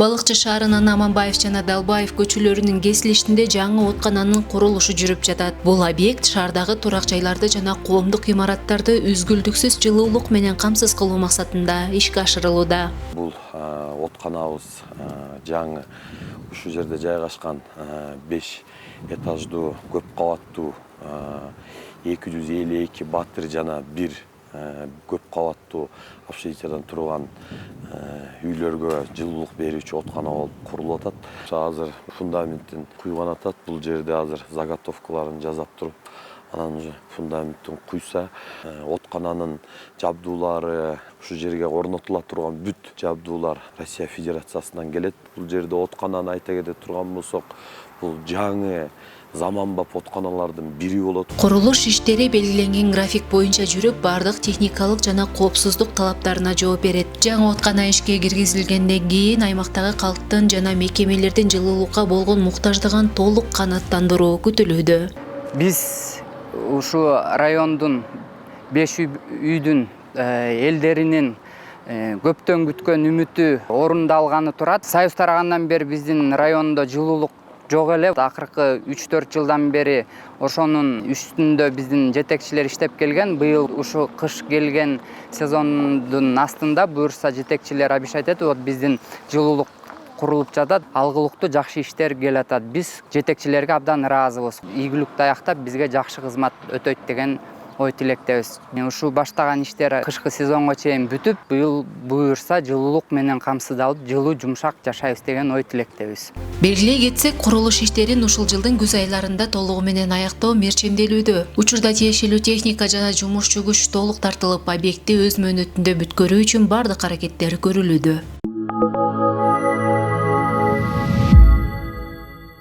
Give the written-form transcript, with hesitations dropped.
Балыкчы шаарынын Аманбаев жана Далбаев көчөлөрүнүн кесилишинде жаңы откананын курулушу жүрүп жатат. Бул объект шаардагы турак жайларды жана коомдук имараттарды үзгүлтүксүз жылуулук менен камсыз кылуу максатында ишке ашырылууда. Бул отканабыз жаңы ушу жерде жайгашкан 5 этаждуу көп кабаттуу 252 батир жана 1 көп кабаттуу общежитиядан турган үйлөргө жылуулук берүүчү откана болуп курулуп атат. Азыр фундаментин куйган атат. Бул жерде азыр заготовкаларын жасап туруп, анан уже фундаменттин куйса, откананын жабдуулары ушу жерге орнотула турган бүт жабдуулар Россия Федерациясынан келет. Бул жерде откананы айта кете турган болсок, бул жаңы заманбап отканалардын бири болот. Курулуш иштери белгиленген график боюнча жүрүп, бардык техникалык жана коопсуздук талаптарына жооп берет. Жаңы откана ишке киргизилгенден кийин аймактагы калктын жана мекемелердин жылуулукка болгон муктаждыгын толук канааттандыруу күтүлүүдө. Биз ушу райондун 5 үйдүн элдеринин көптөн күткөн үмүтү орундалганы турат. Союз тарагандан бери биздин райондо жылуулук жок эле. Акыркы 3-4 жылдан бери ошонун үстүндө биздин жетекчилер иштеп келген. Быйыл ушу кыш келген сезондун астында буюрса жетекчилер обещать этип, вот биздин жылуулук курулуп жатат, алгылыктуу жакшы иштер келатат. Биз жетекчилерге абдан ыраазыбыз. Ийгиликтүү аяктап бизге жакшы кызмат өтөйт деген ой тилектебиз. Ушу баштаган иштер кышкы сезонго чейин бүтүп, быйыл буюрса жылуулук менен камсыздалып, жылуу жумшак жашайбыз деген ой тилектебиз. Белгилей кетсек, курулуш иштерин ушул жылдын күз айларында толугу менен аяктоо мерчемделүүдө. Учурда тиешелүү техника жана жумушчу күч толук тартылып, объектти өз мөөнөтүндө бүткөрүү үчүн бардык аракеттер көрүлүүдө.